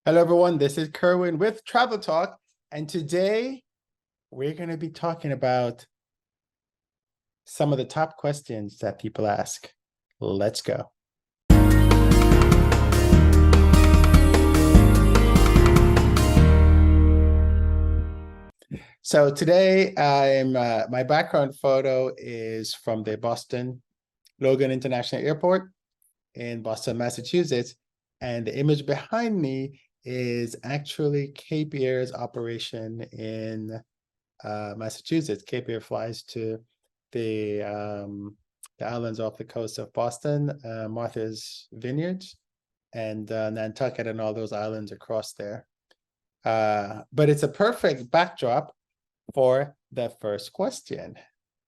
Hello, everyone. This is Kerwin with Travel Talk. And today we're going to be talking about some of the top questions that people ask. Let's go. So today my background photo is from the Boston Logan International Airport in Boston, Massachusetts. And the image behind me is actually Cape Air's operation in Massachusetts. Cape Air flies to the islands off the coast of Boston, Martha's Vineyards, and Nantucket, and all those islands across there. But it's a perfect backdrop for the first question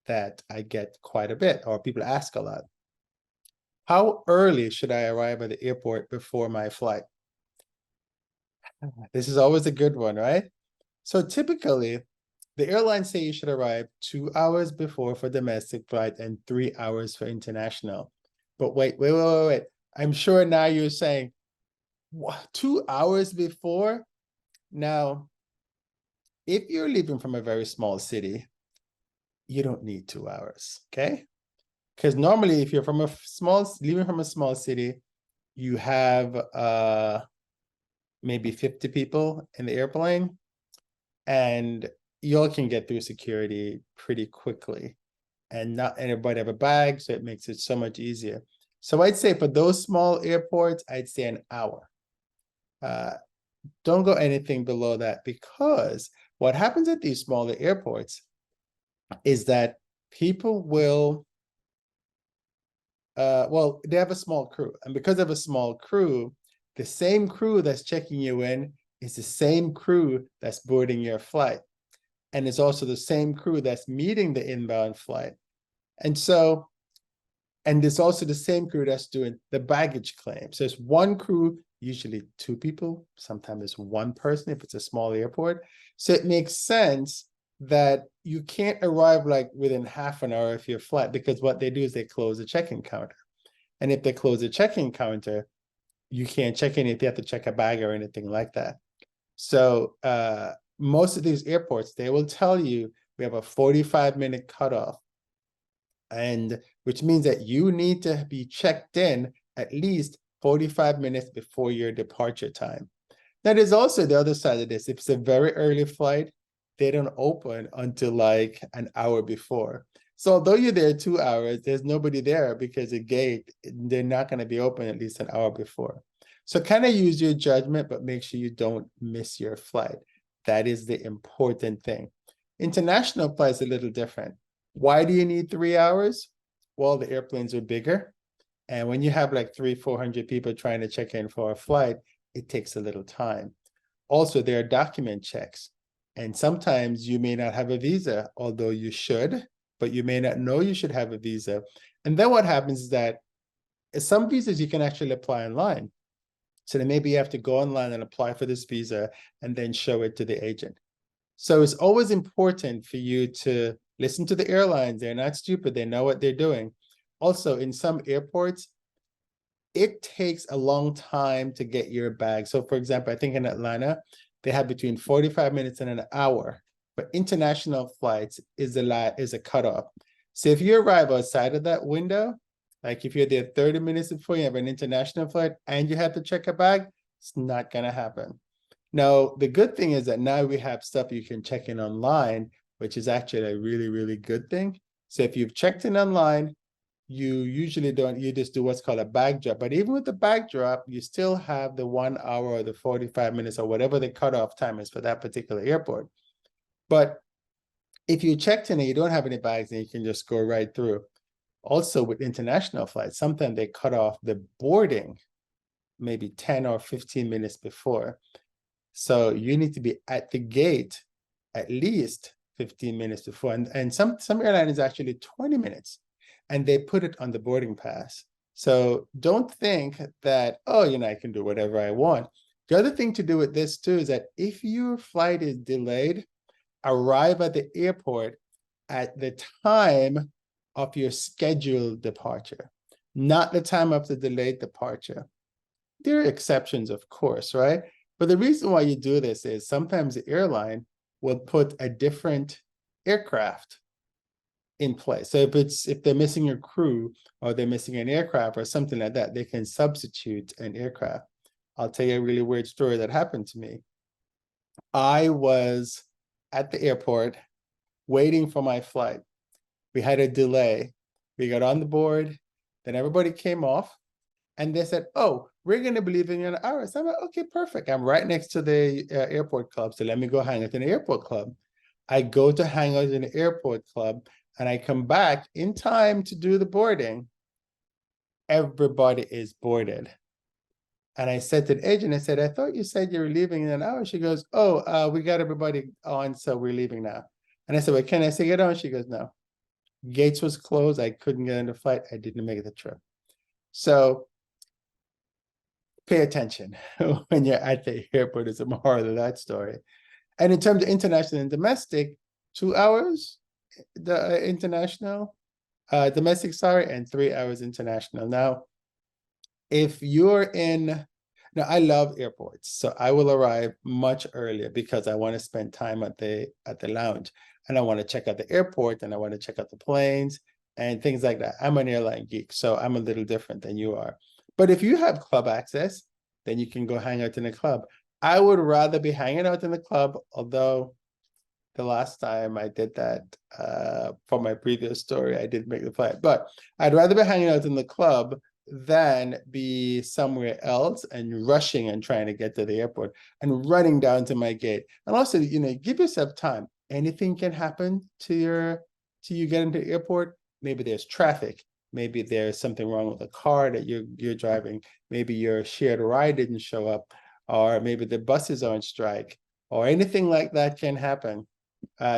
that I get quite a bit, or people ask a lot. How early should I arrive at the airport before my flight? This is always a good one, right? So typically, the airlines say you should arrive 2 hours before for domestic flight and 3 hours for international. But wait. I'm sure now you're saying, what, 2 hours before? Now, if you're leaving from a very small city, you don't need 2 hours, okay? Because normally, if you're leaving from a small city, you have maybe 50 people in the airplane, and you all can get through security pretty quickly. And not everybody have a bag, so it makes it so much easier. So I'd say for those small airports, I'd say an hour. Don't go anything below that, because what happens at these smaller airports is that people will, they have a small crew. And because of a small crew, the same crew that's checking you in is the same crew that's boarding your flight. And it's also the same crew that's meeting the inbound flight. And it's also the same crew that's doing the baggage claim. So it's one crew, usually two people, sometimes it's one person if it's a small airport. So it makes sense that you can't arrive like within half an hour of your flight, because what they do is they close the check-in counter. And if they close the check-in counter, you can't check in if you have to check a bag or anything like that. So most of these airports, they will tell you we have a 45-minute cutoff, and which means that you need to be checked in at least 45 minutes before your departure time. Now, there's also the other side of this. If it's a very early flight, they don't open until like an hour before. So although you're there 2 hours, there's nobody there because the gate, they're not going to be open at least an hour before. So kind of use your judgment, but make sure you don't miss your flight. That is the important thing. International flights are a little different. Why do you need 3 hours? Well, the airplanes are bigger. And when you have like 300-400 people trying to check in for a flight, it takes a little time. Also, there are document checks. And sometimes you may not have a visa, although you should, but you may not know you should have a visa. And then what happens is that some visas you can actually apply online. So then maybe you have to go online and apply for this visa and then show it to the agent. So it's always important for you to listen to the airlines. They're not stupid. They know what they're doing. Also, in some airports, it takes a long time to get your bag. So for example, I think in Atlanta, they have between 45 minutes and an hour, but international flights is a cutoff. So if you arrive outside of that window, like if you're there 30 minutes before you have an international flight and you have to check a bag, it's not gonna happen. Now, the good thing is that now we have stuff you can check in online, which is actually a really, really good thing. So if you've checked in online, you usually don't, you just do what's called a bag drop. But even with the bag drop, you still have the 1 hour or the 45 minutes or whatever the cutoff time is for that particular airport. But if you checked in and you don't have any bags, then you can just go right through. Also with international flights, sometimes they cut off the boarding maybe 10 or 15 minutes before. So you need to be at the gate at least 15 minutes before. And some airlines actually 20 minutes. And they put it on the boarding pass. So don't think that, oh, I can do whatever I want. The other thing to do with this too is that if your flight is delayed, arrive at the airport at the time of your scheduled departure, not the time of the delayed departure. There are exceptions, of course, right? But the reason why you do this is sometimes the airline will put a different aircraft in place. So if they're missing a crew or they're missing an aircraft or something like that, they can substitute an aircraft. I'll tell you a really weird story that happened to me. I was at the airport waiting for my flight. We had a delay. We got on the board, then everybody came off, and they said, "Oh, we're going to be leaving in an hour." So I'm like, "Okay, perfect. I'm right next to the airport club, so let me go hang out in the airport club." I go to hang out in the airport club, and I come back in time to do the boarding. Everybody is boarded. And I said to the agent, I said, "I thought you said you were leaving in an hour." She goes, "Oh, we got everybody on, so we're leaving now." And I said, "Well, can I say get on?" She goes, "No. Gates was closed. I couldn't get on the flight. I didn't make the trip." So pay attention when you're at the airport is the moral of that story. And in terms of international and domestic, 2 hours, the international, domestic, sorry, and 3 hours international. Now, if you're in, now I love airports, so I will arrive much earlier because I want to spend time at the lounge, and I want to check out the airport, and I want to check out the planes and things like that. I'm an airline geek, so I'm a little different than you are. But if you have club access, then you can go hang out in the club. I would rather be hanging out in the club, although the last time I did that for my previous story, I did make the flight. But I'd rather be hanging out in the club than be somewhere else and rushing and trying to get to the airport and running down to my gate. And also, give yourself time. Anything can happen to you getting to the airport. Maybe there's traffic. Maybe there's something wrong with the car that you're driving. Maybe your shared ride didn't show up, or maybe the buses are on strike, or anything like that can happen.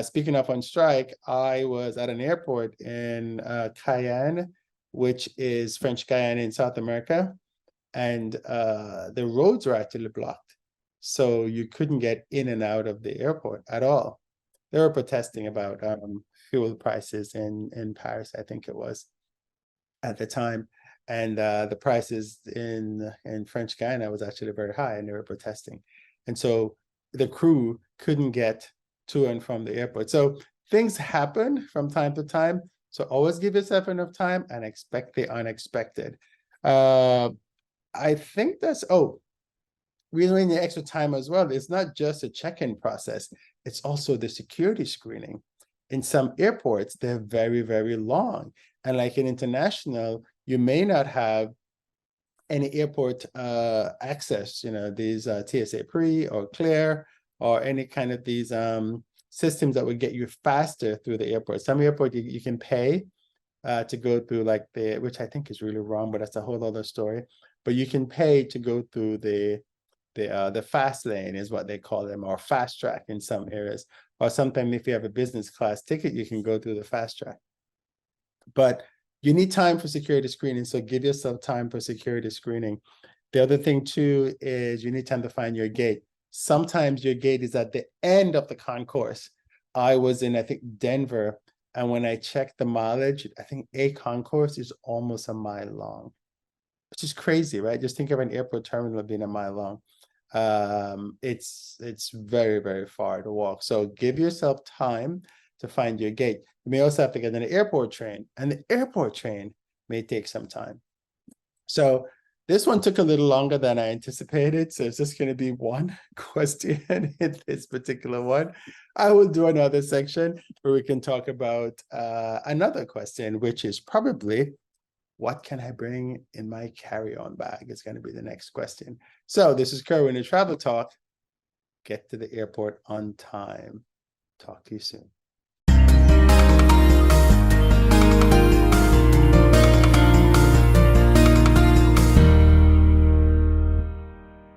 Speaking of on strike, I was at an airport in Cayenne, which is French Guiana in South America, and the roads were actually blocked. So you couldn't get in and out of the airport at all. They were protesting about fuel prices in Paris, I think it was, at the time. And the prices in French Guiana was actually very high, and they were protesting. And so the crew couldn't get to and from the airport. So things happen from time to time. So always give yourself enough time and expect the unexpected. I think that's, reason we need extra time as well. It's not just a check-in process. It's also the security screening. In some airports, they're very, very long. And like in international, you may not have any airport access, these TSA pre or clear or any kind of these systems that would get you faster through the airport. Some airport you can pay to go through like which I think is really wrong, but that's a whole other story. But you can pay to go through the fast lane is what they call them, or fast track in some areas. Or sometimes if you have a business class ticket, you can go through the fast track. But you need time for security screening, so give yourself time for security screening. The other thing too is you need time to find your gate. Sometimes your gate is at the end of the concourse. I was in, I think, Denver, and when I checked the mileage, I think a concourse is almost a mile long, which is crazy, right? Just think of an airport terminal being a mile long. It's very, very far to walk. So give yourself time to find your gate. You may also have to get an airport train, and the airport train may take some time. So this one took a little longer than I anticipated. So it's just going to be one question in this particular one. I will do another section where we can talk about another question, which is probably, what can I bring in my carry-on bag? It's going to be the next question. So this is Kerwin in Travel Talk. Get to the airport on time. Talk to you soon.